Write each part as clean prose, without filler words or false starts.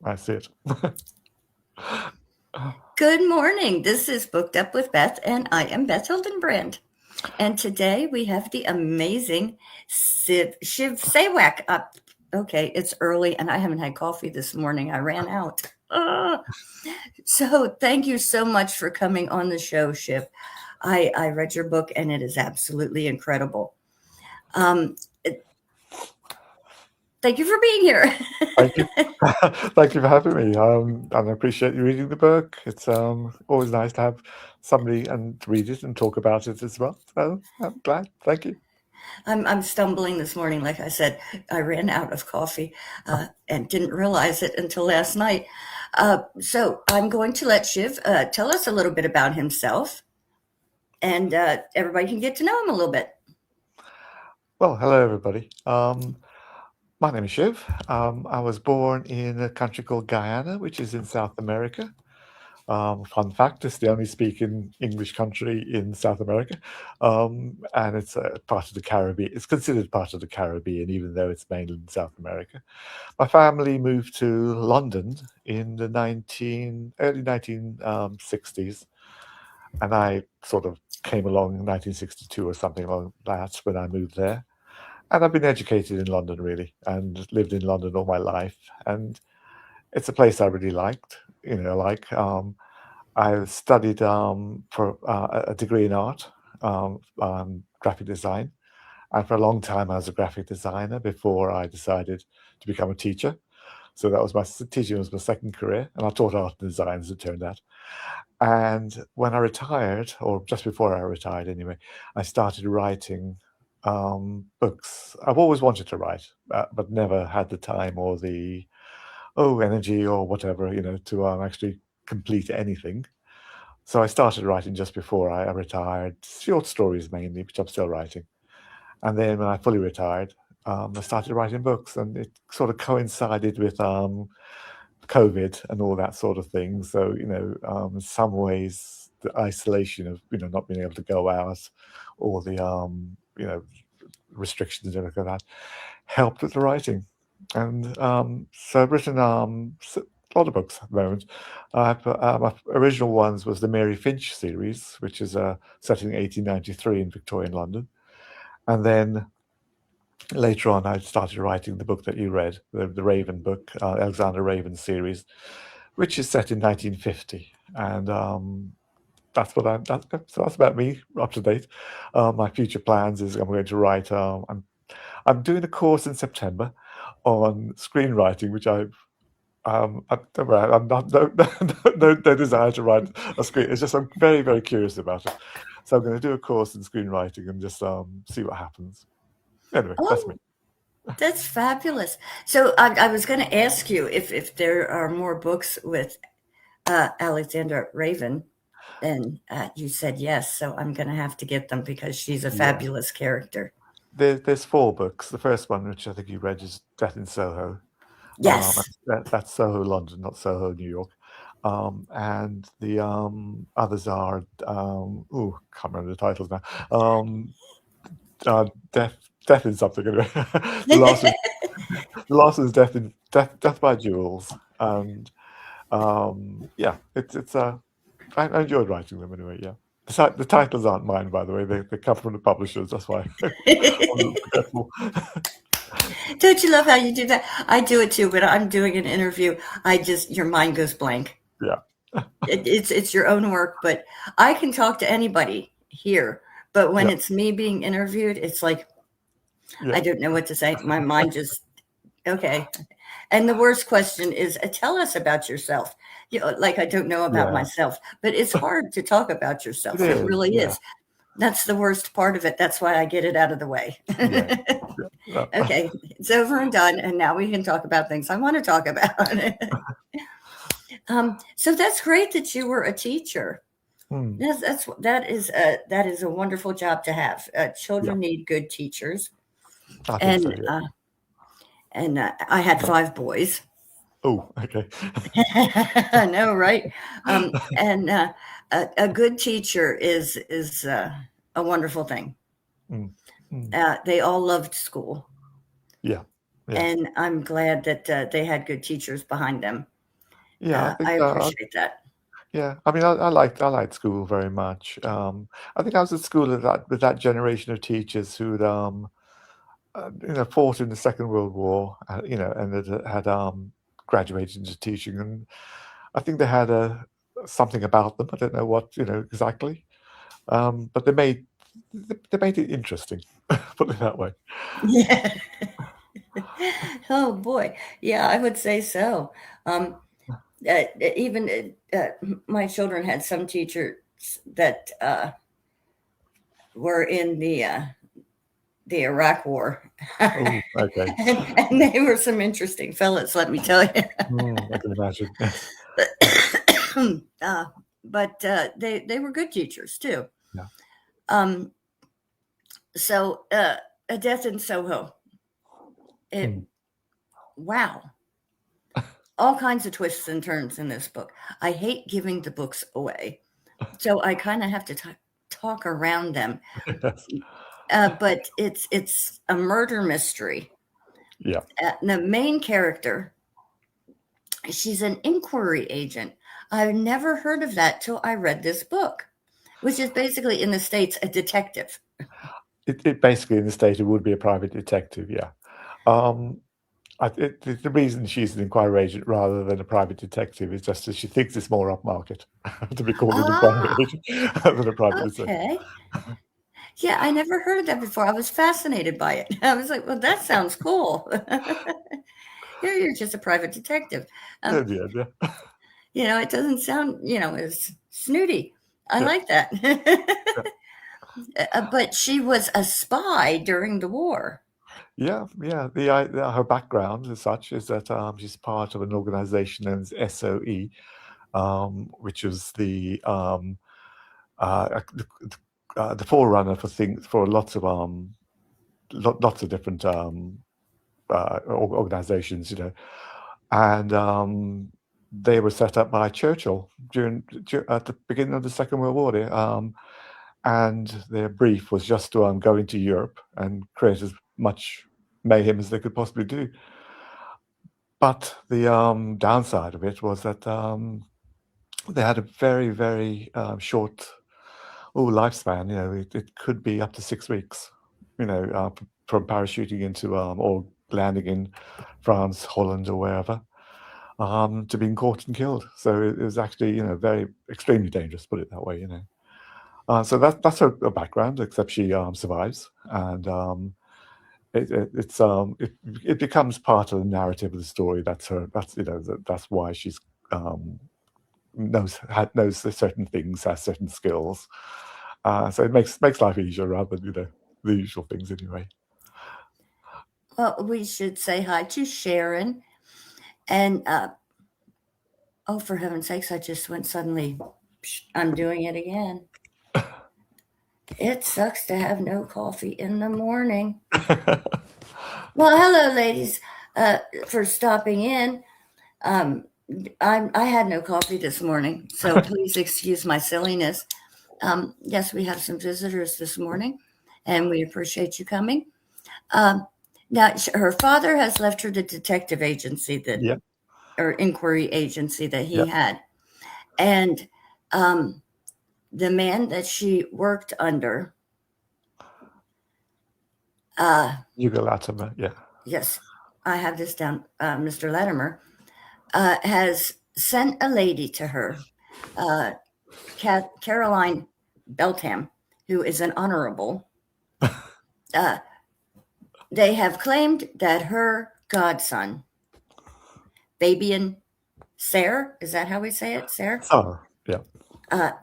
I see it. Good morning. This is Booked Up with Beth, and I am Beth Hildenbrand. And today we have the amazing Shiv Saywack up. Okay, it's early, and I haven't had coffee this morning. I ran out. So thank you so much for coming on the show, Shiv. I read your book, and it is absolutely incredible. Um, Thank you for being here. Thank you. Thank you for having me. And I appreciate you reading the book. It's always nice to have somebody and read it and talk about it as well. So I'm glad. Thank you. I'm stumbling this morning. Like I said, I ran out of coffee and didn't realize it until last night. So I'm going to let Shiv tell us a little bit about himself, and everybody can get to know him a little bit. Well, hello, everybody. My name is Shiv. I was born in a country called Guyana, which is in South America. Fun fact, it's the only speaking English country in South America, and it's part of the Caribbean. It's considered part of the Caribbean, even though it's mainly in South America. My family moved to London in the early 1960s, and I sort of came along in 1962 or something like that when I moved there. And I've been educated in London, really, and lived in London all my life. And it's a place I really liked, I studied for a degree in art, graphic design, and for a long time I was a graphic designer before I decided to become a teacher. So that was teaching was my second career, and I taught art and design, as it turned out. And when I retired, or just before I retired anyway, I started writing books. I've always wanted to write, but never had the time or the energy or whatever, to actually complete anything. So I started writing just before I retired, short stories mainly, which I'm still writing. And then when I fully retired, I started writing books, and it sort of coincided with COVID and all that sort of thing. So, in some ways, the isolation of, not being able to go out, or the, restrictions and everything like that, helped with the writing. And so I've written a lot of books at the moment. My original ones was the Mary Finch series, which is set in 1893 in Victorian London. And then later on, I started writing the book that you read, the Raven book, Alexander Raven series, which is set in 1950. And that's so that's about me, up to date. My future plans is I'm going to write. I'm doing a course in September on screenwriting, which I'm not no desire to write a screen. It's just I'm very, very curious about it. So I'm going to do a course in screenwriting and just see what happens. Anyway, that's me. Oh, that's fabulous. So I was going to ask you if there are more books with Alexandra Raven, and you said yes. So I'm going to have to get them because she's a Yeah. fabulous character. There's four books. The first one, which I think you read, is Death in Soho. Yes. That's Soho, London, not Soho, New York. And the others are can't remember the titles now. Death in something. Anyway. the last is the last is Death by Jewels, and yeah, it's I enjoyed writing them anyway. Yeah, the titles aren't mine, by the way. They come from the publishers. That's why I'm a little forgetful. Don't you love how you do that? I do it too. When I'm doing an interview, your mind goes blank. Yeah, It's your own work, but I can talk to anybody here. But when yeah, it's me being interviewed, it's like yeah, I don't know what to say. My mind just okay. And the worst question is, tell us about yourself. Like I don't know about yeah. myself, but it's hard to talk about It yourself. It is. really Yeah, is. That's the worst part of it. That's why I get it out of the way. yeah, yeah. Okay, it's over and done, and now we can talk about things I want to talk about. So that's great that you were a teacher. Hmm. That is a wonderful job to have. Yeah, Children need good teachers, I think so. and Yeah. I had 5 boys. Oh, okay. I know, right? And a good teacher is a wonderful thing. Mm, mm. They all loved school, Yeah, yeah, and I'm glad that they had good teachers behind them. Yeah, I I think, appreciate that. yeah, I mean, I liked school very much. I think I was at school with that generation of teachers who'd, fought in the Second World War, and that had graduated into teaching, and I think they had something about them. I don't know what, exactly, but they made it interesting, put it that way. Yeah. Oh boy. Yeah, I would say so. Um, even my children had some teachers that were in the Iraq War, Oh, okay. and they were some interesting fellas, let me tell you. I can imagine. Yes. uh, but they were good teachers too. Yeah. Um, so a death in Soho. It Mm. wow, all kinds of twists and turns in this book. I hate giving the books away, so I kind of have to talk around them. Yes. But it's a murder mystery. Yeah. The main character, she's an inquiry agent. I've never heard of that till I read this book, which is basically in the States a detective. It basically, in the state, it would be a private detective. Yeah. Um, the reason she's an inquiry agent rather than a private detective is just that she thinks it's more upmarket to be called an inquiry Ah, agent than a private detective. okay. Yeah, I never heard of that before. I was fascinated by it. I was like, well, that sounds cool. Here you're just a private detective. In Um, the end, yeah. it doesn't sound, as snooty. I Yeah. like that. Yeah. But she was a spy during the war. Yeah, yeah. Her background as such is that she's part of an organization known as SOE, which is the forerunner for lots of lots of different organizations, and they were set up by Churchill at the beginning of the Second World War. And their brief was just to go into Europe and create as much mayhem as they could possibly do. But the downside of it was that they had a very, very short lifespan. It could be up to 6 weeks. From parachuting into or landing in France, Holland, or wherever, to being caught and killed. So it was actually, very extremely dangerous. Put it that way. So that's her background. Except she survives, and it becomes part of the narrative of the story. That's her. That's why she's knows certain things, has certain skills. So it makes life easier rather than the usual things anyway. Well, we should say hi to Sharon. And oh, for heaven's sakes, I just went suddenly, I'm doing it again. It sucks to have no coffee in the morning. Well, hello, ladies, for stopping in. Um, I had no coffee this morning, so please excuse my silliness. Yes, we have some visitors this morning, and we appreciate you coming. Um, now, her father has left her the detective agency Yeah, or inquiry agency that he yeah. had, and the man that she worked under, Hugo Latimer. Yeah. yes, I have this down, Mr. Latimer, has sent a lady to her, uh, Caroline Beltham, who is an honorable. Uh, they have claimed that her godson, Fabian Sayre, is that how we say it, Sayre? So yeah.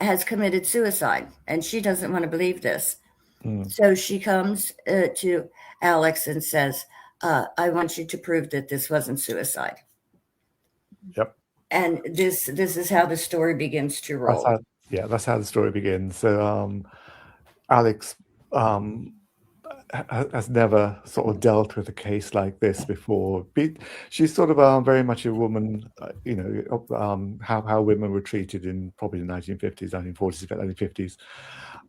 Has committed suicide, and she doesn't want to believe this. Mm. So she comes to Alex and says, I want you to prove that this wasn't suicide. Yep. And this is how the story begins to That's roll. how. Yeah, that's how the story begins. So Alex has never sort of dealt with a case like this before. She's sort of very much a woman, how women were treated in probably the 1950s, 1940s, 1950s,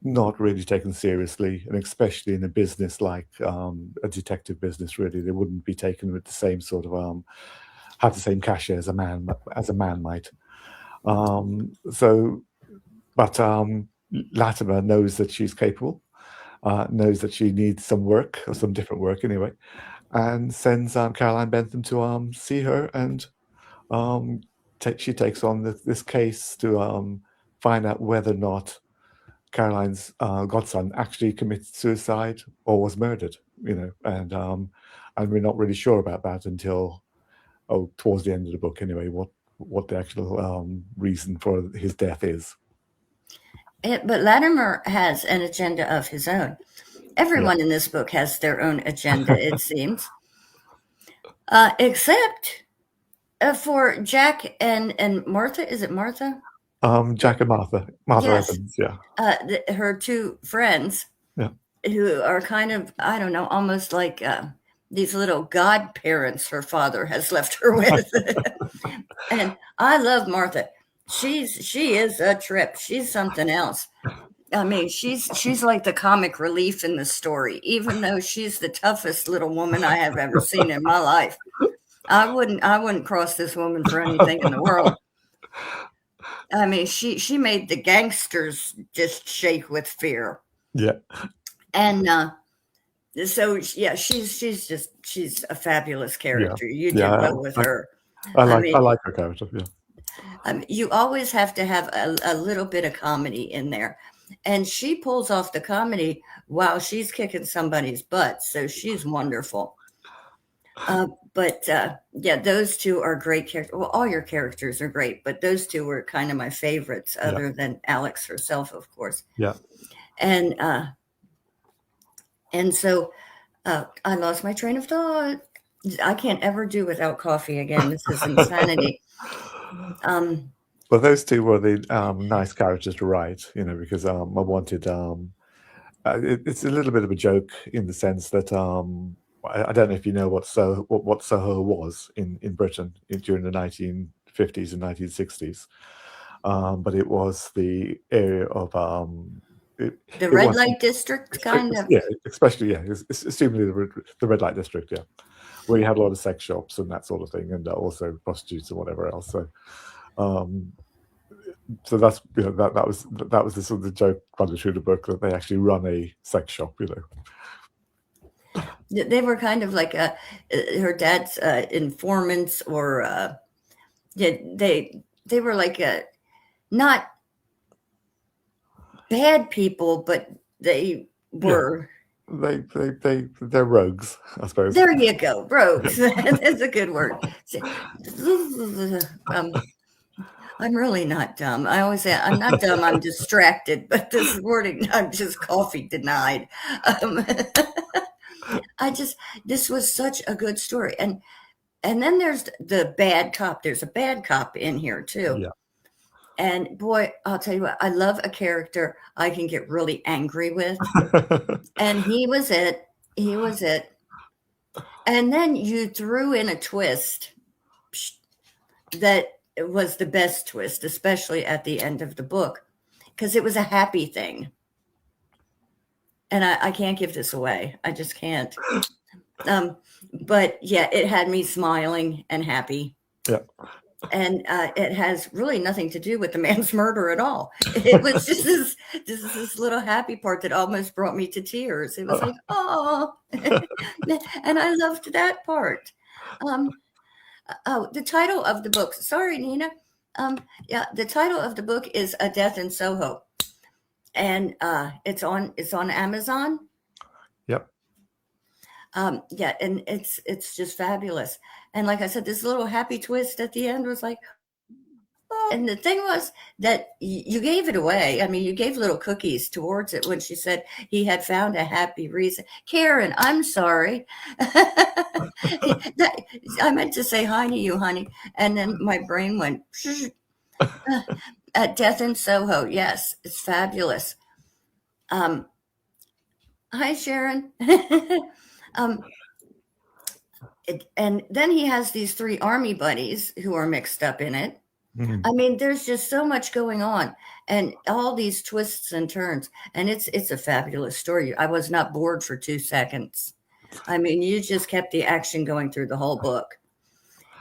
not really taken seriously, and especially in a business like a detective business, really, they wouldn't be taken with the same sort of have the same cachet as a man might. So, but Latimer knows that she's capable, knows that she needs some work, or some different work anyway, and sends Caroline Bentham to see her, and she takes on this case to find out whether or not Caroline's godson actually committed suicide or was murdered. And we're not really sure about that until towards the end of the book anyway. What the actual reason for his death is. But Latimer has an agenda of his own. Everyone in this book has their own agenda, it seems, except for Jack and Martha. Is it Martha? Jack and Martha Yes. Evans, yeah. Her two friends, who are kind of, I don't know, almost like these little godparents her father has left her with. And I love Martha. She is a trip. She's something else. I mean, she's like the comic relief in the story, even though she's the toughest little woman I have ever seen in my life. I wouldn't cross this woman for anything in the world. I mean, she made the gangsters just shake with fear. Yeah. And so yeah, she's a fabulous character. You did well with her. I like her character. Yeah. You always have to have a little bit of comedy in there. And she pulls off the comedy while she's kicking somebody's butt. So she's wonderful. But yeah, those two are great characters. Well, all your characters are great, but those two were kind of my favorites, other than Alex herself, of course. Yeah. And so I lost my train of thought. I can't ever do without coffee again. This is insanity. Well, those two were the nice characters to write, because I wanted. It's a little bit of a joke in the sense that I don't know if you know what Soho was in Britain during the 1950s and 1960s, but it was the area of the red light district, kind of. Yeah, especially assuming the red light district, where you had a lot of sex shops and that sort of thing, and also prostitutes and whatever else. So that's that was the sort of the joke running through the book, that they actually run a sex shop. They were kind of like her dad's informants, or they were like not bad people, but they were. They're rogues, I suppose. There you go, rogues. That's a good word. I'm really not dumb. I always say I'm not dumb. I'm distracted. But this morning I'm just coffee denied. This was such a good story. And then there's the bad cop. There's a bad cop in here too. Yeah. And boy, I'll tell you what, I love a character I can get really angry with. And he was it. He was it. And then you threw in a twist that was the best twist, especially at the end of the book, because it was a happy thing. And I can't give this away. I just can't. But yeah, it had me smiling and happy. Yeah. And it has really nothing to do with the man's murder at all. It was just this little happy part that almost brought me to tears. It was like, oh, and I loved that part. The title of the book. Sorry, Nina. The title of the book is A Death in Soho, and it's on Amazon. Yep. Yeah, and it's just fabulous. And like I said, this little happy twist at the end was like, oh. And the thing was that you gave it away. I mean, you gave little cookies towards it when she said he had found a happy reason. Karen, I'm sorry. I meant to say hi to you, honey. And then my brain went, At Death in Soho. Yes, it's fabulous. Hi, Sharon. And then he has these 3 army buddies who are mixed up in it. Mm-hmm. I mean, there's just so much going on, and all these twists and turns, and it's a fabulous story. I was not bored for 2 seconds. I mean, you just kept the action going through the whole book.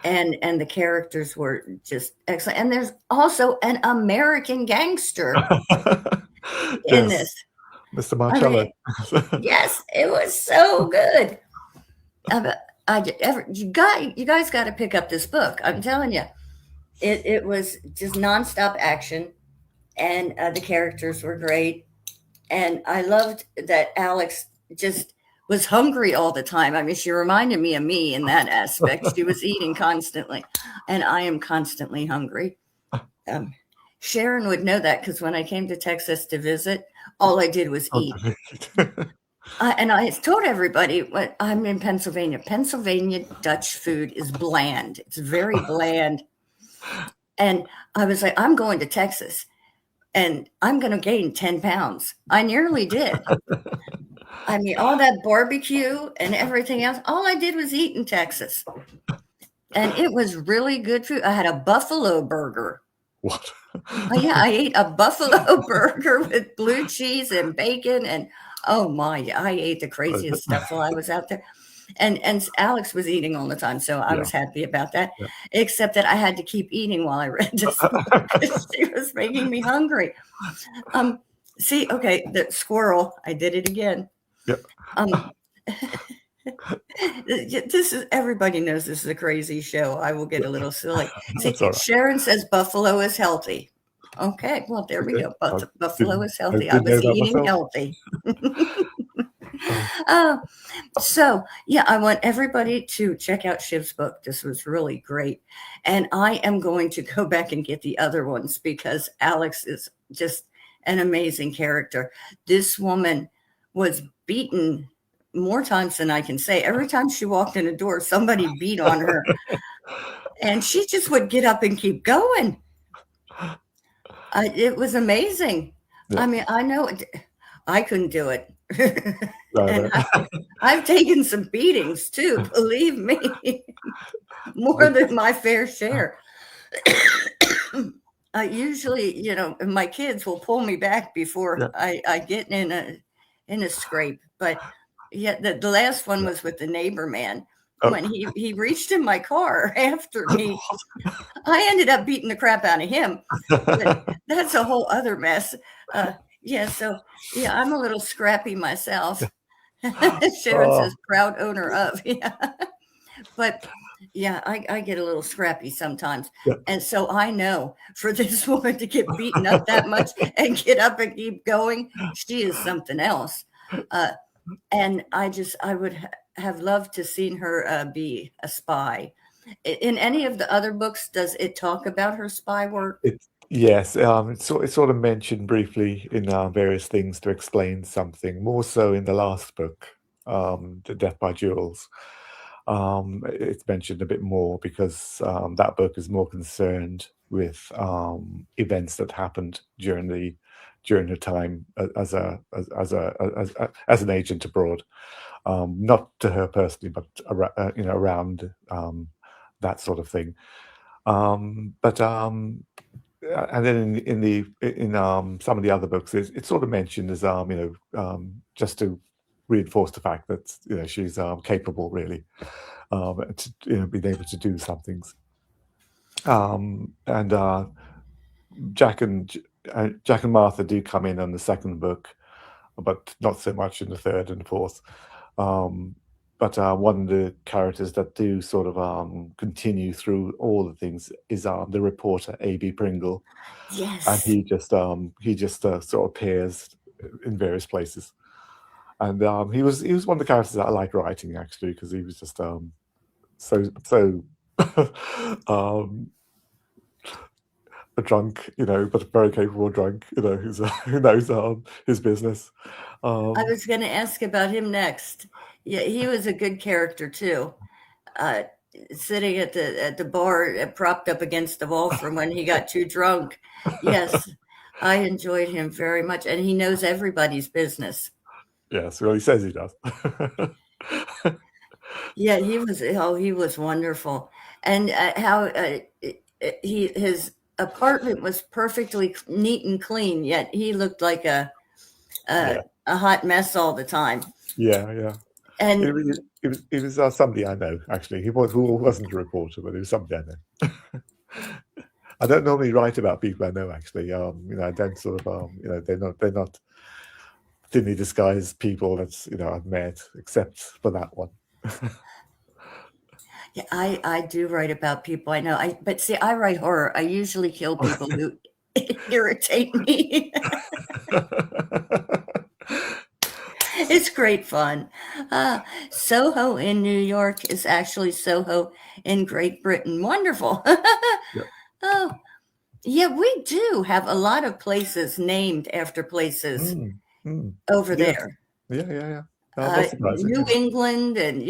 and the characters were just excellent. And there's also an American gangster in Yes, this. Mr. I Marcello. mean, yes, it was so good. Uh, you guys got to pick up this book. I'm telling you, it was just nonstop action, and the characters were great. And I loved that Alex just was hungry all the time. I mean, she reminded me of me in that aspect. She was eating constantly, and I am constantly hungry. Um, Sharon would know that because when I came to Texas to visit, all I did was Oh, eat. And I told everybody what I'm in Pennsylvania. Pennsylvania Dutch food is bland. It's very bland. And I was like, I'm going to Texas and I'm going to gain 10 pounds. I nearly did. I mean, all that barbecue and everything else, all I did was eat in Texas. And it was really good food. I had a buffalo burger. What? Oh, yeah, I ate a buffalo burger with blue cheese and bacon. And oh my, I ate the craziest stuff while I was out there. And Alex was eating all the time, so I Yeah. was happy about that. Yeah. Except that I had to keep eating while I read this book because she was making me hungry. Um, See, okay, the squirrel, I did it again. Yeah. Um, this is everybody knows this is a crazy show. I will get a little silly. See, That's all right. Sharon says buffalo is healthy. Okay, well there we Okay. go. I Buffalo is I healthy. I didn't know was that eating myself. healthy. Oh, Uh, so yeah, I want everybody to check out Shiv's book. This was really great. And I am going to go back and get the other ones because Alex is just an amazing character. This woman was beaten more times than I can say. Every time she walked in a door, somebody beat on her. And she just would get up and keep going. It was amazing. yeah. I mean, I know I couldn't do it. No, And no. I've taken some beatings too, believe me, more than my fair share. Usually, my kids will pull me back before Yeah. I get in a scrape. But yeah, the last one Yeah. was with the neighbor man. Oh. When he reached in my car after me, I ended up beating the crap out of him. But that's a whole other mess. Uh, yeah, so yeah, I'm a little scrappy myself. Sharon Oh, says, proud owner of. Yeah. But yeah, I get a little scrappy sometimes. yeah. And so I know for this woman to get beaten up that much and get up and keep going, she is something else. Uh, and I would have loved to seen her be a spy. In any of the other books, does it talk about her spy work? Yes, it's sort of mentioned briefly in various things to explain something, more so in the last book, The Death by Jewels. It's mentioned a bit more because that book is more concerned with events that happened during her time as an agent abroad, not to her personally, but around that sort of thing. But and then in some of the other books, it's sort of mentioned as just to reinforce the fact that she's capable really, to being able to do some things. And Jack and Jack and Martha do come in on the second book, but not so much in the third and fourth. But one of the characters that do sort of continue through all the things is the reporter A.B. Pringle, and Yes. he just sort of appears in various places. And he was one of the characters that I like writing actually because he was just so um, a drunk, but a very capable drunk, who knows his business. I Um, was going to ask about him next. Yeah, he was a good character too. Uh, Sitting at the bar, propped up against the wall from when he got too drunk. Yes, I enjoyed him very much, and he knows everybody's business. yes, well, he says he does. Yeah, he was wonderful, and how his apartment was perfectly neat and clean, yet he looked like Yeah, a hot mess all the time. yeah, yeah. It And really, It was somebody I know, actually. Who wasn't a reporter, but it was somebody I know. I don't normally write about people I know, actually. I don't sort of, they're not thinly disguised people that I've met, except for that one. Yeah, I do write about people I know. But see, I write horror. I usually kill people who irritate me. It's great fun. Soho in New York is actually Soho in Great Britain. Wonderful. Yeah. Oh, yeah, we do have a lot of places named after places over Yeah, there. yeah. Not surprising. New England and,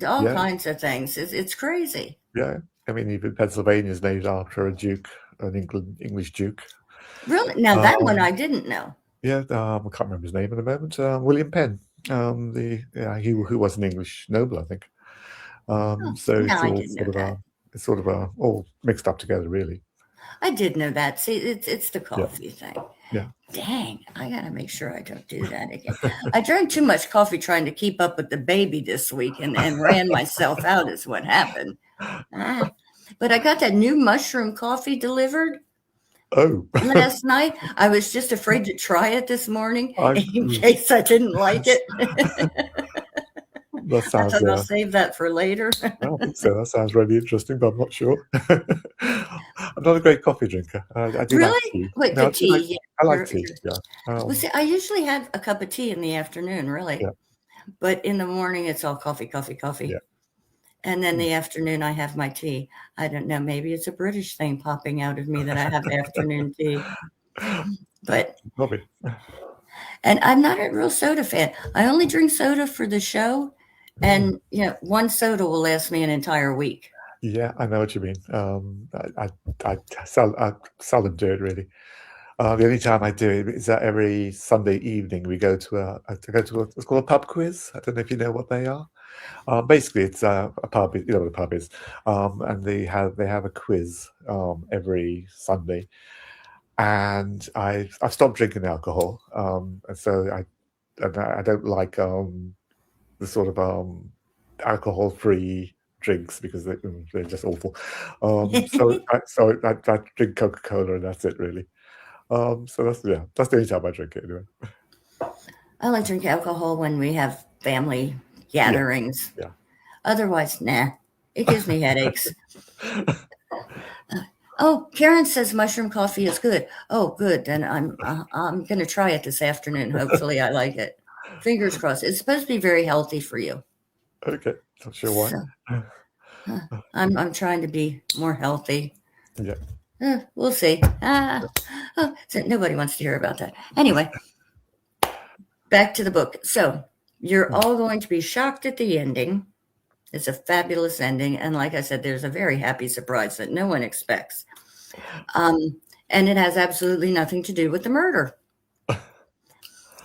all Yeah, kinds of things. It's crazy. yeah. I mean, even Pennsylvania is named after a duke, an English duke. Really? Now that one I didn't know. Yeah, I can't remember his name at the moment. William Penn, who was an English noble, I think. So No, it's I all didn't know that. all mixed up together, really. I did know that. See, it's the Yeah, coffee thing. yeah. Dang, I gotta make sure I don't do that again. I drank too much coffee trying to keep up with the baby this week and ran myself out is what happened. But I got that new mushroom coffee delivered Oh, last night. I was just afraid to try it this morning in mm, case I didn't like it. that I sounds. thought I'll save that for later. I don't think so. That sounds really interesting, but I'm not sure. I'm not a great coffee drinker. I do like Really? tea. Wait, No, the tea. Yeah, I like tea. Yeah. well, see, I usually have a cup of tea in the afternoon, really. Yeah. But in the morning, it's all coffee, coffee, Yeah. coffee. And then the afternoon, I have my tea. I don't know. Maybe it's a British thing popping out of me that I have afternoon tea. But, Probably. and I'm not a real soda fan. I only drink soda for the show. And, one soda will last me an entire week. Yeah, I know what you mean. I seldom do it, really. The only time I do it is that every Sunday evening we go to it's called a pub quiz. I don't know if you know what they are. Basically, it's a pub. You know what a pub is, and they have a quiz every Sunday. And I've stopped drinking alcohol, and so I don't like the sort of alcohol-free drinks because they're just awful. So I drink Coca-Cola and that's it, really. So that's the only time I drink it anyway. I like drink alcohol when we have family gatherings. Yeah. Otherwise, nah. It gives me headaches. Oh, Karen says mushroom coffee is good. Oh, good. Then I'm going to try it this afternoon. Hopefully, I like it. Fingers crossed. It's supposed to be very healthy for you. Okay, not sure why. So, I'm trying to be more healthy. Yeah. We'll see. So nobody wants to hear about that. Anyway, back to the book. So you're all going to be shocked at the ending. It's a fabulous ending. And like I said, there's a very happy surprise that no one expects. And it has absolutely nothing to do with the murder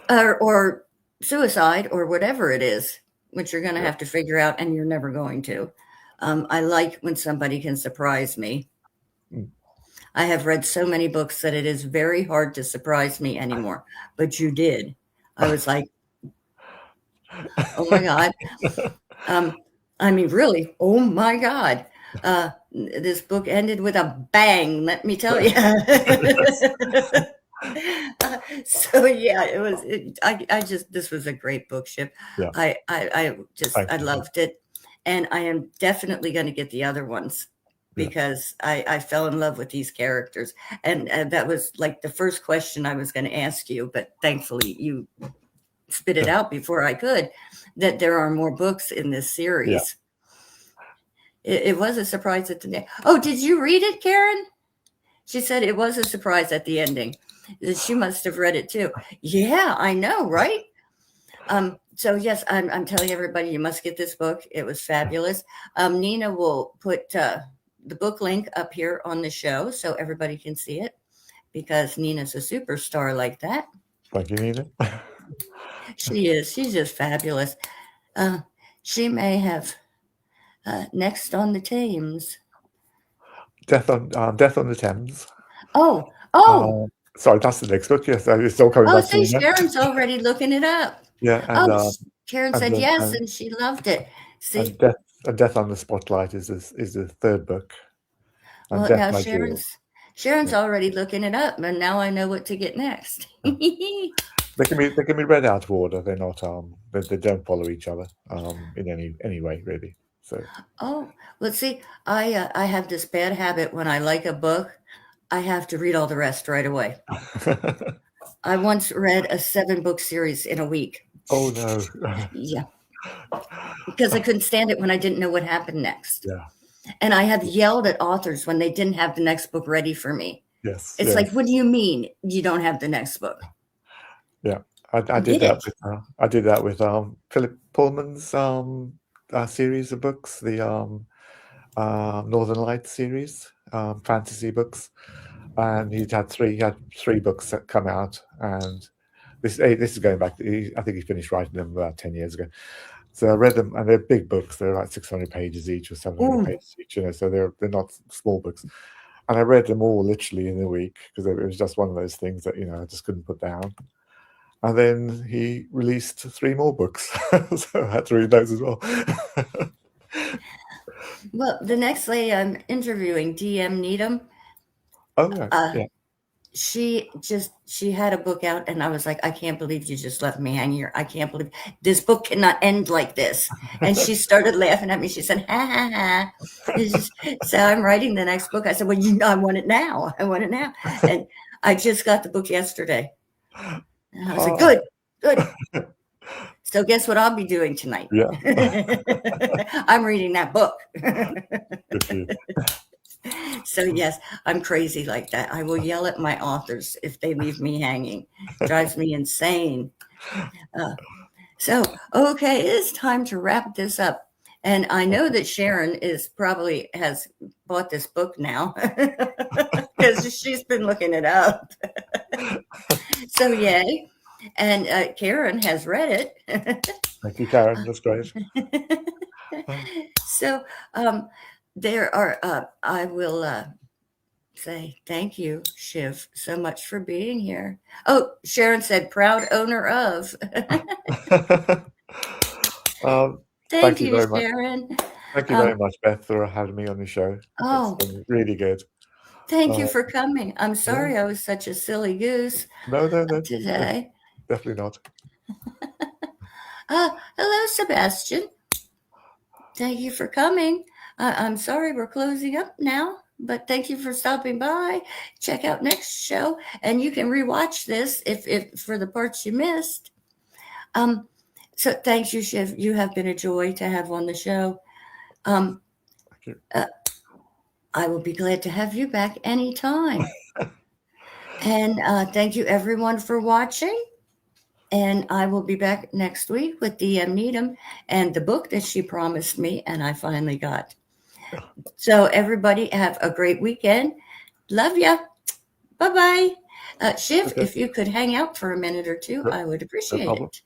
or suicide or whatever it is, which you're going to have to figure out, and you're never going to. I like when somebody can surprise me. I have read so many books that it is very hard to surprise me anymore, but you did. I was like, oh my God. I mean, really, oh my God. This book ended with a bang, let me tell you. So yeah, it was. This was a great book, Shiv. Yeah. I loved it, and I am definitely going to get the other ones because I fell in love with these characters, and that was like the first question I was going to ask you, but thankfully you spit it out before I could. That there are more books in this series. It was a surprise at the end. Oh, did you read it, Karen? She said it was a surprise at the ending. She must have read it too. Yeah, I know, right? So yes, I'm telling everybody you must get this book. It was fabulous. Nina will put the book link up here on the show so everybody can see it because Nina's a superstar like that. Thank you, Nina. She is. She's just fabulous. She may have Next on the Thames. Death on the Thames. Oh. Sorry, that's the next book. Yes, it's still coming back to see, Sharon's already looking it up. Yeah. And, Karen said yes, and she loved it. See, and Death on the Spotlight is the third book, and well, Death now My Jewel. Sharon's Yeah. already looking it up, and now I know what to get next. They can be read out of order. They're not they don't follow each other in any way really. So Oh, let's see. I have this bad habit when I like a book, I have to read all the rest right away. I once read a 7-book series in a week. oh no. Yeah, because I couldn't stand it when I didn't know what happened next. Yeah. And I have yelled at authors when they didn't have the next book ready for me. Yes. It's like, Yes. what do you mean you don't have the next book? Yeah. I did Get that it. with Philip Pullman's series of books, the Northern Lights series, fantasy books, and he had three books that come out, and this is going back. I think he finished writing them about 10 years ago. So I read them, and they're big books. They're like 600 pages each or 700 Ooh, pages each, so they're not small books. And I read them all literally in a week because it was just one of those things that I just couldn't put down. And then he released 3 more books, so I had to read those as well. well, the next lady I'm interviewing, DM Needham, Oh yeah, uh, yeah. she had a book out, and I was like, I can't believe you just left me hanging here. I can't believe this book cannot end like this. And she started laughing at me. She said, ha ha ha. So I'm writing the next book. I said, well, I want it now. I want it now. And I just got the book yesterday. And I was like, Ah, good, good. So guess what I'll be doing tonight? yeah. I'm reading that book. Good for you. So yes, I'm crazy like that. I will yell at my authors if they leave me hanging. Drives me insane. Uh, so okay, it is time to wrap this up. And I know that Sharon is probably has bought this book now because she's been looking it up. So yay. And Karen has read it. Thank you, Karen. That's great. So there are, I will say thank you, Shiv, so much for being here. Oh, Sharon said, proud owner of. um, Thank thank you you, very much. Sharon. Thank you very Um, much, Beth, for having me on your show. It's oh, been really good. thank you Uh, for coming. I'm yeah. sorry I was such a silly goose No, no, no, today. definitely not. Hello, Sebastian. Thank you for coming. I'm sorry we're closing up now, but thank you for stopping by. Check out next show, and you can rewatch this if for the parts you missed. Um, so thanks you, Shiv. You have been a joy to have on the show. Um, Thank you. uh, I will be glad to have you back anytime. And thank you everyone for watching. And I will be back next week with DM Needham and the book that she promised me, and I finally got. So everybody have a great weekend. Love ya. Bye bye. Shiv, Okay, if you could hang out for a minute or two, no, I would no appreciate problem. it.